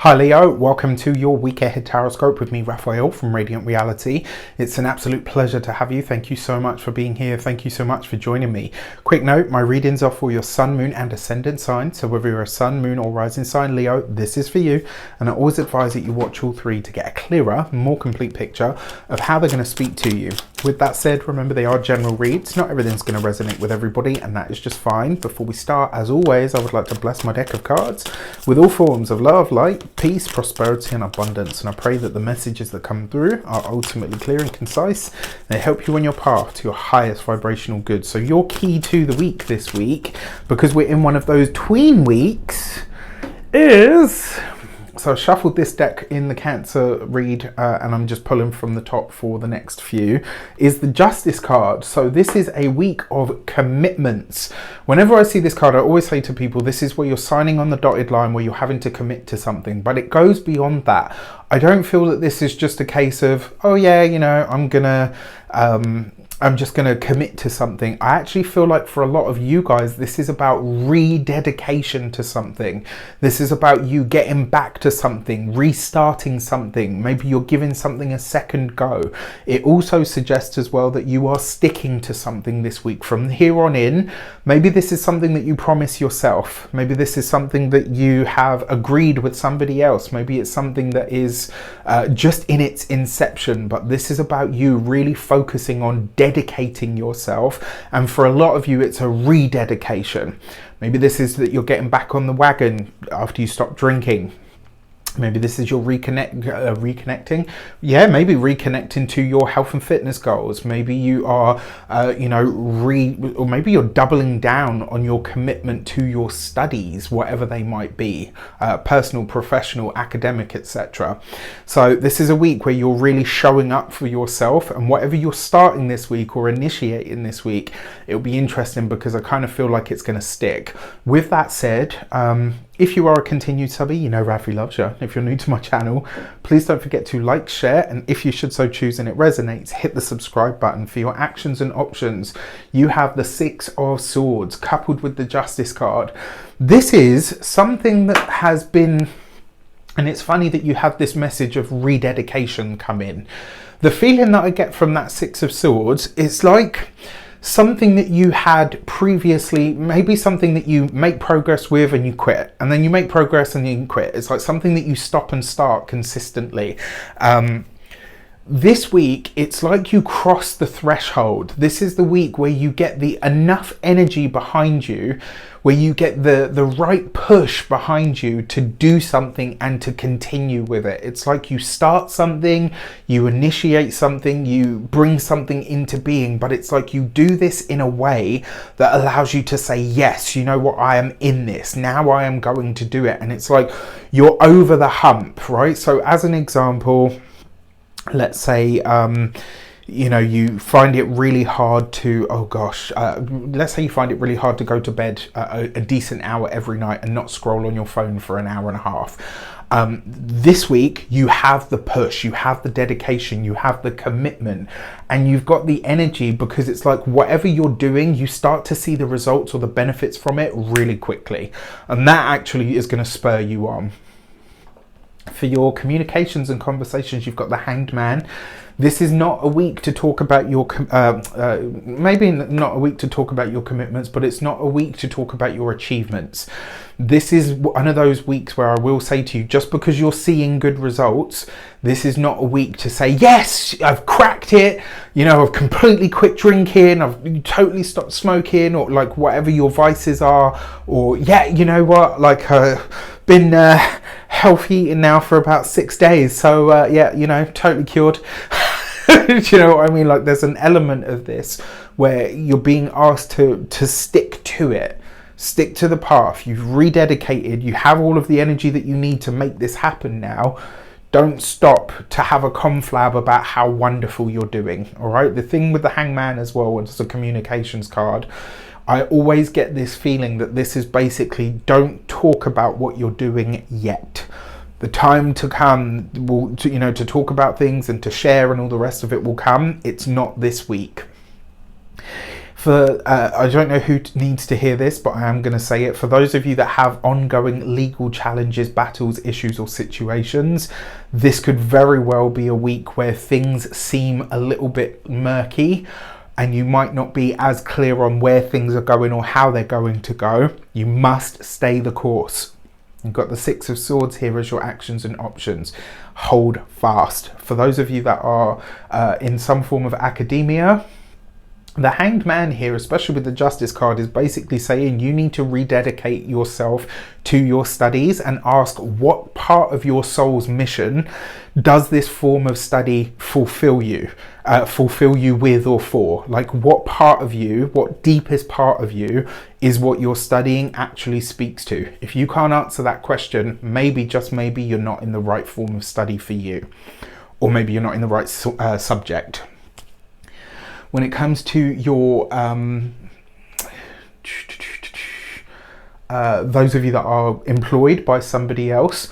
Hi Leo, welcome to your week ahead Taroscope with me, Raphael from Reydiant Reality. It's an absolute pleasure to have you. Thank you so much for being here. Thank you so much for joining me. Quick note, my readings are for your sun, moon and ascendant sign. So whether you're a sun, moon or rising sign Leo, this is for you. And I always advise that you watch all three to get a clearer, more complete picture of how they're going to speak to you. With that said, remember they are general reads. Not everything's going to resonate with everybody, and that is just fine. Before we start, as always, I would like to bless my deck of cards with all forms of love, light, peace, prosperity and abundance. And I pray that the messages that come through are ultimately clear and concise. They help you on your path to your highest vibrational good. So your key to the week this week, because we're in one of those tween weeks, is... So I shuffled this deck in the Cancer read and I'm just pulling from the top for the next few, is the Justice card. So this is a week of commitments. Whenever I see this card, I always say to people, this is where you're signing on the dotted line, where you're having to commit to something, but it goes beyond that. I don't feel that this is just a case of, oh yeah, you know, I'm just going to commit to something. I actually feel like for a lot of you guys, this is about rededication to something. This is about you getting back to something, restarting something. Maybe you're giving something a second go. It also suggests as well that you are sticking to something this week. From here on in, maybe this is something that you promise yourself. Maybe this is something that you have agreed with somebody else. Maybe it's something that is just in its inception, but this is about you really focusing on dedicating yourself. And for a lot of you, it's a rededication. Maybe this is that you're getting back on the wagon after you stop drinking. Maybe this is your reconnecting. Yeah, maybe reconnecting to your health and fitness goals. Maybe you are, or maybe you're doubling down on your commitment to your studies, whatever they might be, personal, professional, academic, etc. So this is a week where you're really showing up for yourself, and whatever you're starting this week or initiating this week, it'll be interesting because I kind of feel like it's going to stick. With that said, if you are a continued subby, you know Rafi loves you. If you're new to my channel, please don't forget to like, share, and if you should so choose and it resonates, hit the subscribe button. For your actions and options, you have the Six of Swords coupled with the Justice card. This is something that has been, and it's funny that you have this message of rededication come in. The feeling that I get from that Six of Swords is like something that you had previously, maybe something that you make progress with and you quit, and then you make progress and you quit. It's like something that you stop and start consistently. This week, it's like you cross the threshold. This is the week where you get the enough energy behind you, where you get the right push behind you to do something and to continue with it. It's like you start something, you initiate something, you bring something into being, but it's like you do this in a way that allows you to say, yes, you know what, I am in this. Now I am going to do it. And it's like you're over the hump, right? So as an example, let's say, you find it really hard to, let's say you find it really hard to go to bed a decent hour every night and not scroll on your phone for an hour and a half. This week, you have the push, you have the dedication, you have the commitment, and you've got the energy, because it's like whatever you're doing, you start to see the results or the benefits from it really quickly. And that actually is going to spur you on. For your communications and conversations, you've got the Hanged Man. This is not a week to talk about your, maybe not a week to talk about your commitments, but it's not a week to talk about your achievements. This is one of those weeks where I will say to you, just because you're seeing good results, this is not a week to say, yes, I've cracked it. You know, I've completely quit drinking. I've totally stopped smoking, or like whatever your vices are. Or yeah, you know what, like been healthy eating now for about 6 days. So yeah, you know, totally cured. Do you know what I mean? Like there's an element of this where you're being asked to stick to it, stick to the path. You've rededicated, you have all of the energy that you need to make this happen now. Don't stop to have a conflab about how wonderful you're doing, all right? The thing with the Hangman as well, it's a communications card. I always get this feeling that this is basically, don't talk about what you're doing yet. The time to come to talk about things and to share and all the rest of it will come. It's not this week. I don't know who needs to hear this, but I am going to say it. For those of you that have ongoing legal challenges, battles, issues, or situations, this could very well be a week where things seem a little bit murky and you might not be as clear on where things are going or how they're going to go. You must stay the course. You've got the Six of Swords here as your actions and options. Hold fast. For those of you that are in some form of academia, the Hanged Man here, especially with the Justice card, is basically saying you need to rededicate yourself to your studies and ask what part of your soul's mission does this form of study fulfill you with or for. Like, what part of you, what deepest part of you is what you're studying actually speaks to? If you can't answer that question, maybe, just maybe, you're not in the right form of study for you, or maybe you're not in the right subject. When it comes to your, those of you that are employed by somebody else,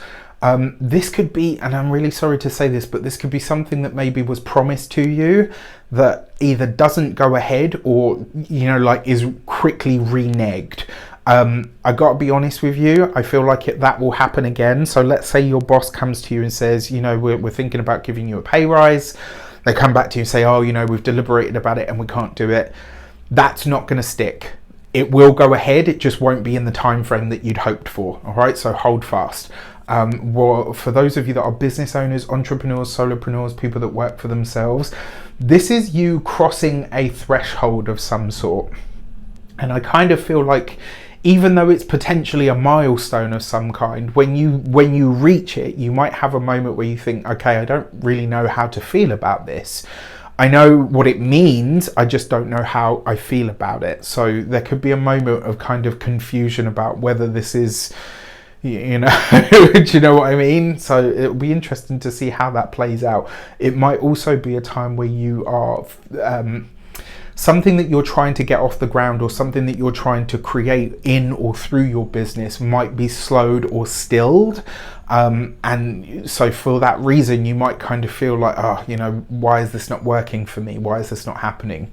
this could be, and I'm really sorry to say this, but this could be something that maybe was promised to you that either doesn't go ahead or, you know, like is quickly reneged. I gotta be honest with you, I feel like that will happen again. So let's say your boss comes to you and says, you know, we're thinking about giving you a pay rise. They come back to you and say, oh, you know, we've deliberated about it and we can't do it. That's not going to stick. It will go ahead. It just won't be in the time frame that you'd hoped for. All right. So hold fast. Well, for those of you that are business owners, entrepreneurs, solopreneurs, people that work for themselves, this is you crossing a threshold of some sort. And I kind of feel like, even though it's potentially a milestone of some kind, when you reach it, you might have a moment where you think, okay, I don't really know how to feel about this. I know what it means, I just don't know how I feel about it. So there could be a moment of kind of confusion about whether this is, you know, do you know what I mean? So it'll be interesting to see how that plays out. It might also be a time where you are something that you're trying to get off the ground, or something that you're trying to create in or through your business might be slowed or stilled. And so for that reason, you might kind of feel like, oh, you know, why is this not working for me? Why is this not happening?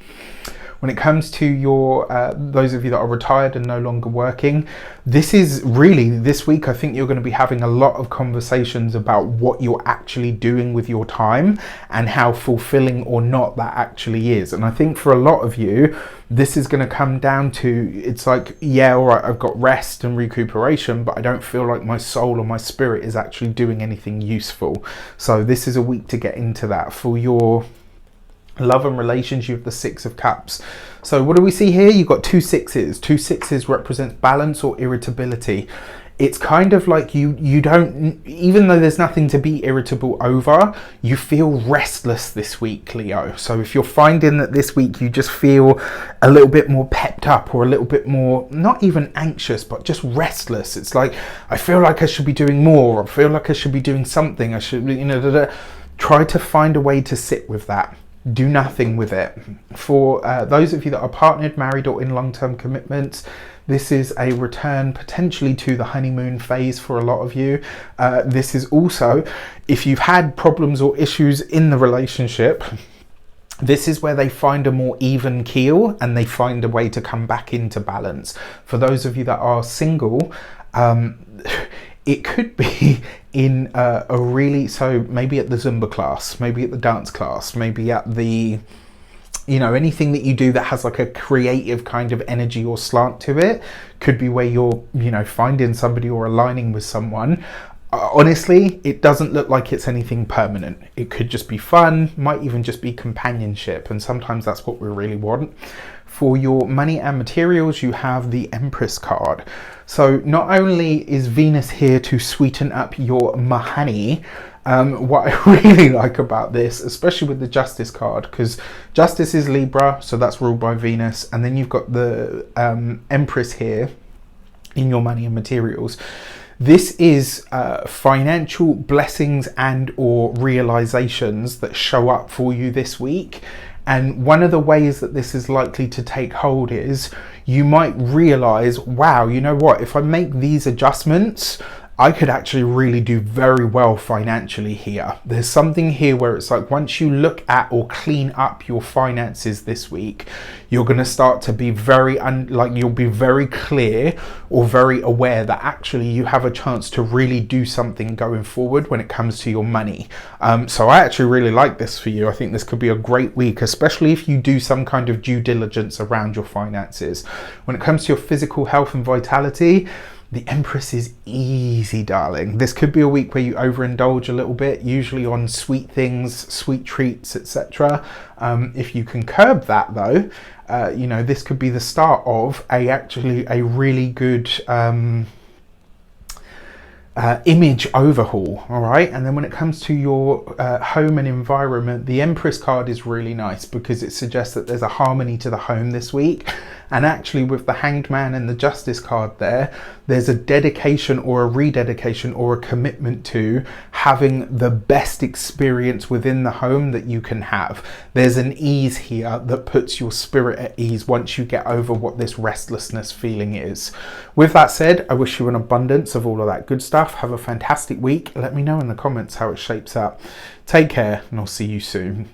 When it comes to your those of you that are retired and no longer working, this is really, this week I think you're going to be having a lot of conversations about what you're actually doing with your time and how fulfilling or not that actually is. And I think for a lot of you, this is going to come down to, it's like, yeah, all right, I've got rest and recuperation, but I don't feel like my soul or my spirit is actually doing anything useful. So this is a week to get into that. For your love and relations, you have the Six of Cups. So what do we see here? You've got two sixes. Two sixes represents balance or irritability. It's kind of like you don't, even though there's nothing to be irritable over, you feel restless this week, Leo. So if you're finding that this week you just feel a little bit more pepped up, or a little bit more, not even anxious, but just restless. It's like, I feel like I should be doing more. I feel like I should be doing something. I should, you know, try to find a way to sit with that. Do nothing with it. For those of you that are partnered, married, or in long-term commitments, this is a return potentially to the honeymoon phase for a lot of you. This is also, if you've had problems or issues in the relationship, this is where they find a more even keel and they find a way to come back into balance. For those of you that are single, it could be in a really, so maybe at the Zumba class, maybe at the dance class, maybe at the, you know, anything that you do that has like a creative kind of energy or slant to it, could be where you're, you know, finding somebody or aligning with someone. Honestly, it doesn't look like it's anything permanent. It could just be fun, might even just be companionship, and sometimes that's what we really want. For your money and materials, you have the Empress card. So not only is Venus here to sweeten up your money, what I really like about this, especially with the Justice card, because Justice is Libra, so that's ruled by Venus, and then you've got the Empress here in your money and materials. This is financial blessings and or realizations that show up for you this week. And one of the ways that this is likely to take hold is you might realize, wow, you know what, if I make these adjustments, I could actually really do very well financially here. There's something here where it's like once you look at or clean up your finances this week, you're going to start to be you'll be very clear or very aware that actually you have a chance to really do something going forward when it comes to your money. So I actually really like this for you. I think this could be a great week, especially if you do some kind of due diligence around your finances. When it comes to your physical health and vitality, the Empress is easy, darling. This could be a week where you overindulge a little bit, usually on sweet things, sweet treats, etc. If you can curb that though, this could be the start of a really good image overhaul. All right, and then when it comes to your home and environment, the Empress card is really nice because it suggests that there's a harmony to the home this week. And actually with the Hanged Man and the Justice card there's a dedication or a rededication or a commitment to having the best experience within the home that you can have. There's an ease here that puts your spirit at ease once you get over what this restlessness feeling is. With that said, I wish you an abundance of all of that good stuff. Have a fantastic week. Let me know in the comments how it shapes up. Take care, and I'll see you soon.